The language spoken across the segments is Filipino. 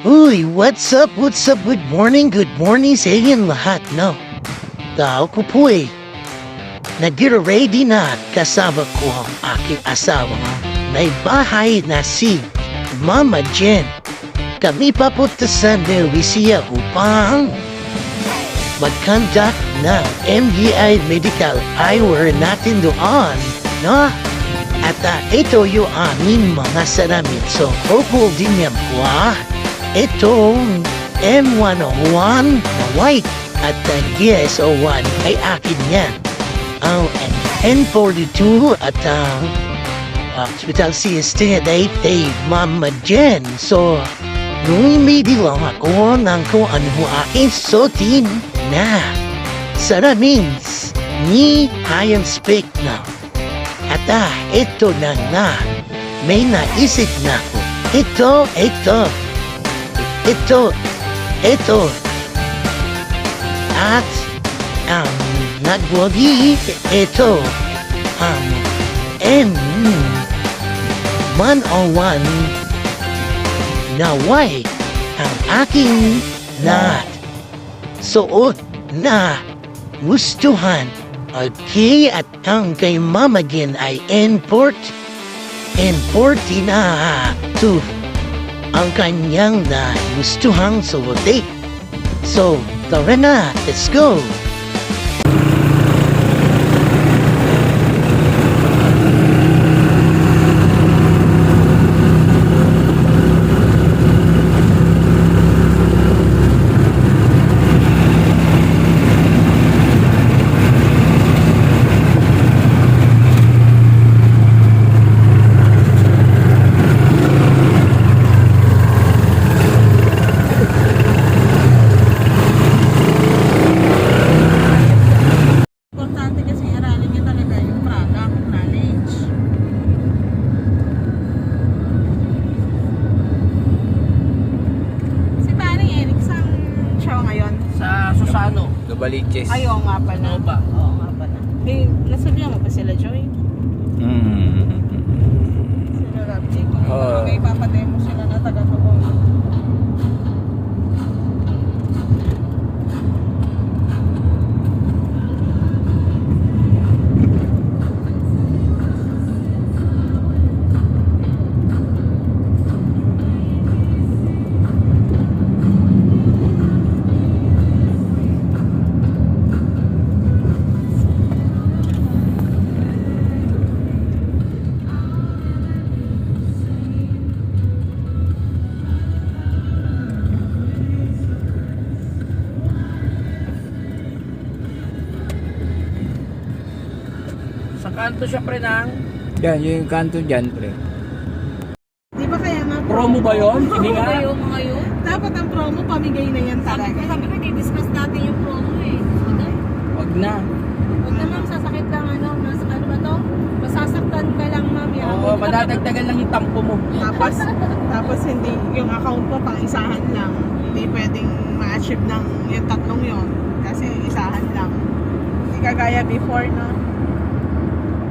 Uy, what's up? What's up? Good morning sa inyong lahat, no? Tao ko po eh. Nag-ready na at kasama ko ang aking asawa. May bahay na si Mama Jen. Kami papunta sa Nervisia upang mag-conduct ng MDI Medical Eyewear natin doon, no? At ito yung aming mga salamin. So, hopeful din yan po, Itong M101 na white at ang GS01 ay akin yan. Ang N42 at ang Hospital CST ay Mama Jen. So, nung imidi lang ako ng kung ano mo aking suotin na salamins ni I am speak now. At ito na nga, may naisip na ako. Ito. At nagwagi ito M101 na white ang aking na suot na gustuhan. Okay, at ang kay Mama Jen ay N40 na 2 ang kanyang na gustuhang suotin. So, tara na, let's go! Baliches. Ay, oo nga pala. Oo ba? Oo nga pala. Eh, nasabihan mo pa sila, Joy? Sila Rapji. May papademo sila na taga-tubong. Sa kanto siya pre ng... Yan, yung kanto dyan pre. Di ba kaya nga Promo ba yun? Hindi nga. Mga yun? Dapat ang promo, pamigay na yan talaga. Sabi ko, di-discuss natin yung promo eh. Wag na. Huwag na ma'am, sasakit lang ano ba to? Masasaktan ka lang ma'am. Oo, madadagdagan lang yung tampo mo. Tapos hindi, yung account mo pang isahan lang. Hindi pwedeng ma-achieve ng yung tatlong yun. Kasi isahan lang. Hindi kagaya before, no?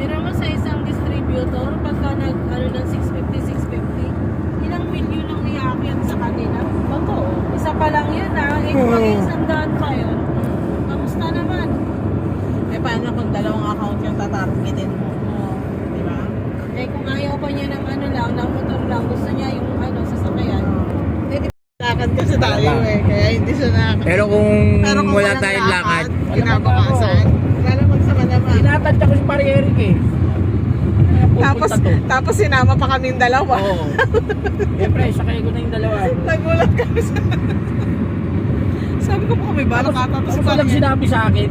Pero mo sa isang distributor, pagka nag-ano ng 650, ilang milyon ang iaakyat sa kanila? Totoo. Isa pa lang yun pag isang daan pa yun. Kamusta naman? Eh paano kung dalawang account yung tatargetin mo? Di ba? Eh kung ayaw pa niya ng ng motor lang, gusto niya yung sasakyan. Lakad kasi tayo kaya hindi siya nakakita. Pero kung wala tayong lakad, kinabukasan, wala namang sama naman. tinatadya ko si Parieric eh. Tapos sinama pa kaming dalawa. Oo. Siyempre, sakay ko na yung dalawa. Nagulat kami sa... Sabi ko pa kami ba? Nakatatas Ano pa pa lang sinabi sa akin?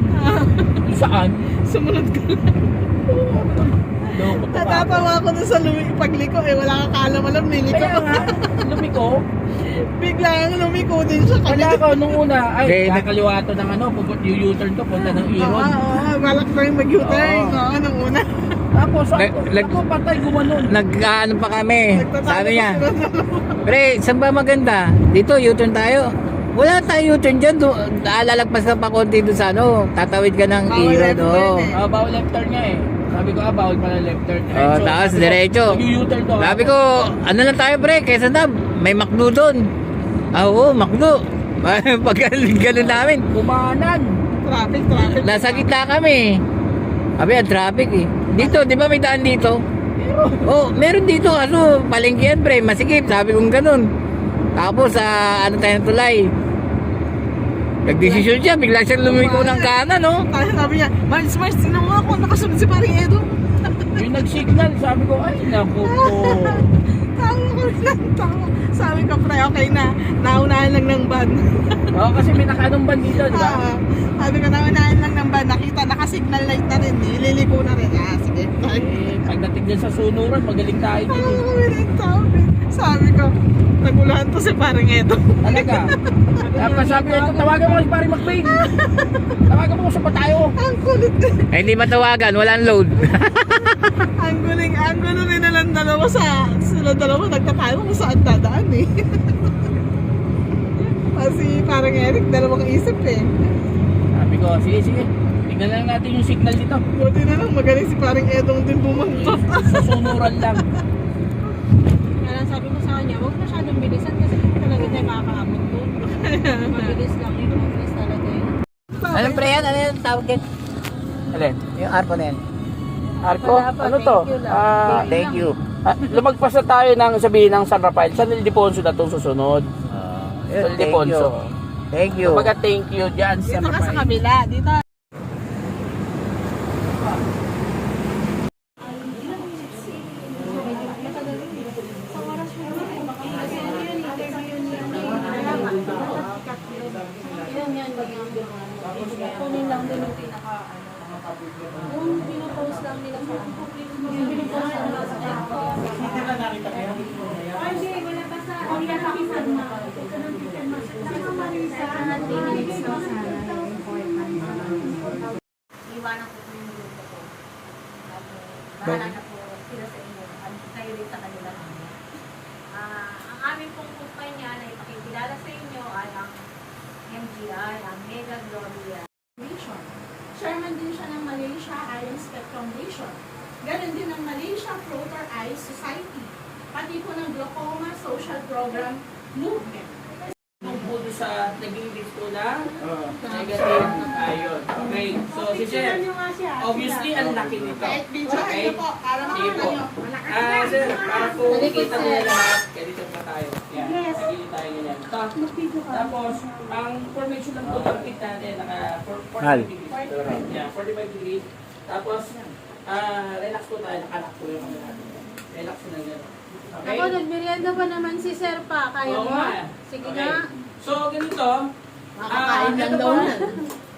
Saan? Sumunod ka lang. Natatawa ako dun sa pagliko wala kang kaalam-alam, niliko. Kaya nga, lumiko. Biglang lumiko din siya. Wala ako nung una. Ay, nakaliwa to ng U-turn to, punta ng Iron. Balak na yung mag-U-turn. Oo, nung una. Tapos, ako patay gumanon. Nag-ano pa kami. Nagtatalo Sabi niya, pa sila. pre, saan ba maganda? Dito, U-turn tayo. Wala tayo U-turn dyan. Lalagpas ka pa konti doon sa tatawid ka ng Bawal Iron. left turn eh. Bawal left turn nga eh. Sabi ko, bawal pala left turn. Tapos diretso. Mag-U-turn to. Sabi ko, ano lang tayo pre, kaysa na, may McDo doon. Oo, makdo. Pag ganun namin, Kumanan. Traffic. nasa gitna kami. Sabi, ang traffic eh. Dito, di ba may daan dito? Oh, meron dito. Ano, palengke yan, pre. Masikip. Sabi kong ganun. Tapos, ano tayo ng tulay? Nagdesisyon siya. Bigla siyang lumiko ng kanan, no? Tayo sabi niya, Mars, tingnan mo ako, nakasunod si paring Edo. Yung nag-signal, sabi ko, ay, naku po. Tawa ko lang, tawa. Sabi ko, pre, okay na. Naunahan lang ng van. Oo, kasi may nakaanong ban dito, di ba? Sabi ko, naunahan lang ng van. Nakita, naka-signal light na rin. Ililiko na rin. Sige. Pagdating din sa sunuran, magaling tayo din. Tawa kami ng tao. Sabi ko, nagulahan to si paring Edo. Talaga. Tapos sabi ko, tawagan mo si Pare McBain. Tawagan mo sa tayo. Ang kulit din. Ay, hindi matawagan. Walang load. Ang gulo rin nalang dalawa sila dalawa nagtatayo kung saan dadaan eh. Kasi parang Eric, dalawang isip eh. Sabi ko, sige. Tignan lang natin yung signal dito. Buti na lang, magaling si parang Edong din bumantot. Sa sunuran lang. Kaya lang sabi ko sa kanya, huwag masyadong bilisan kasi hindi talaga tayo makakaabot doon. Mabilis lang yun, mabilis talaga yun. Anong pre yan? Ano yan? Tawag yan? Alin? Yung arpo na yan. Arco? Wala pa, Ano to? thank you lang. Thank you. Lumagpas na tayo ng sabihin ng San Rafael. San Ildefonso na itong susunod. Yun, Thank you. Thank you. Kapag thank you dyan sa Dito ka sa Rafael. kabila, dito. Kunin lang din yung pinaka yung pinopost lang nila sa yung pinopost lang nila sa ay hindi, wala pa sa ang yakakisan na ito ng titan mas nakamarisa na 3 minutes na sana iwanan ko po yung grupo ko. Bahala na po sila sa inyo. Kayo din sa kanila. Ang aming pong kumpanya na ipakikilala sa inyo ay ang MGI, ang Mega Gloria. Foundation. Chairman din siya ng Malaysia Iron Spectrum Foundation. Ganon din ng Malaysia Floater Eye Society. Pati po ng Glaucoma Social Program Movement. Tungkol sa naging listo na negative. Ayun. Okay. So, si Sir, obviously, ang laki nito. Okay? Sige po. Sir, para po kita nila lahat, ganito pa tayo. Yan. Nagili tayo ganyan. Tapos, ang formation ng pagkakit natin, naka 45 degrees. Yeah, 45 degrees. Tapos, relax po tayo. Nakanak po yung ano natin. Relax na gano'n. Okay? ako nagmerienda pa naman si Sir pa kaya Oo mo nga. sige Okay. nga So, ganito. Makakain lang ito daw po. yan.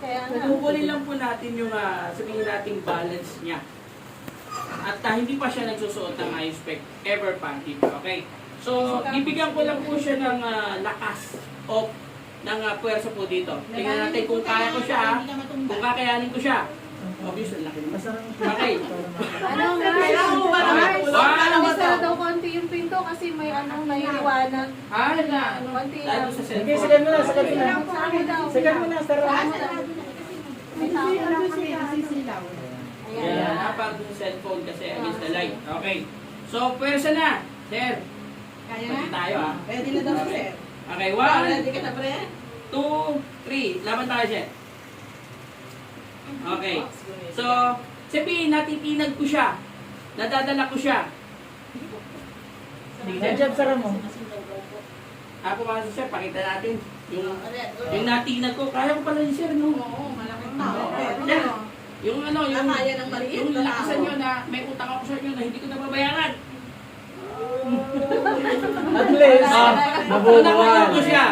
kaya nga Kukunin lang po natin yung sabihin nating balance niya. At hindi pa siya nagsusuot ng eye spec ever pa dito. Okay? So, bibigyan ko lang po siya ng lakas o ng puwersa po dito. Tingnan natin kung kaya ko siya, kung kakayanin ko siya. Obviously, laki naman. Okay. ano nga Kailangan mo ba naman tulog? Alis na daw konti yung pinto kasi may may liwanag. Konti lang. Lalo sa cellphone. Sa amin daw. May tao. Ayan, napag yung cellphone kasi against the light. Okay. So, pwersa na. Sir. Kaya Pwede na? tayo Pwede na daw sir. Okay, Ready 1, ka na pre? 2, 3. Laban tayo, sir. Okay. So, sabihin, natitinag ko siya. Nadadala ko siya. Nandiyan sa mo. Ako mga sir, pakita natin. Yung natinag ko, kaya ko pala yun, sir, no? Oo, malaking tao. Pero Sir, yung ano, yung, Kaya ng maliit yung na lakasan tao. nyo na may utang ako sa inyo na hindi ko nababayaran. At least, Nabubuhan ko siya.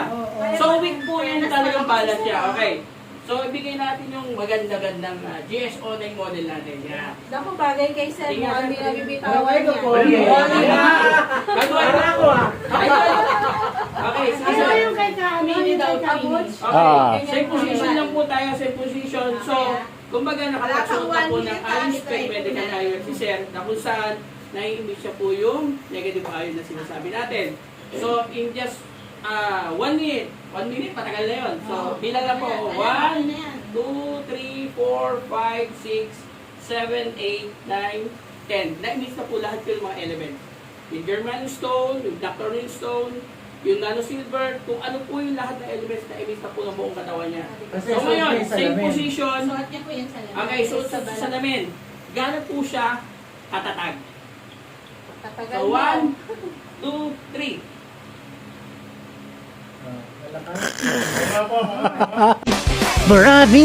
So, weak po yung talagang balance siya. Okay. So, ibigay natin yung maganda-gandang GS09 model natin. Yan. Naku, bagay kay Sir mo, hindi nabibitawan niya. Para ako Okay, sige sir. kay Kami daw, Kabuch? Okay, same position lang po tayo, same position. So, kumbaga nakapagsuot na po ng iron spec medical iron si sir na kung saan nai-emit siya po yung negative iron na sinasabi natin. So, in just 1 minute, 1 minute, patagal na yun. So, bilang na po, 1, 2, 3, 4, 5, 6, 7, 8, 9, 10. Na-emit na po lahat yung mga elements. Yung German stone, yung Black Tourmaline stone, yung nano silver, kung ano po yung lahat ng elements na emit na po ng buong katawan niya. Kasi So ngayon, suot niya yung same salamin. position. Suot niya po yan sa lamin. Okay, so sa salamin, gano'n po siya katatag? Tatagal So mo. 1, 2, 3.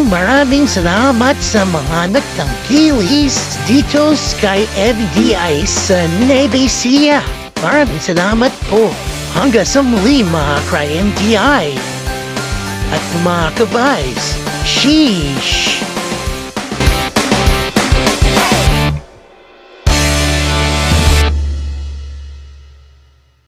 Maraming salamat sa mga nagtangkilis dito kay FDI sa Nevesia. Maraming salamat po. Hanggang sa muli mga ka-MDI. At mga kabays, sheesh!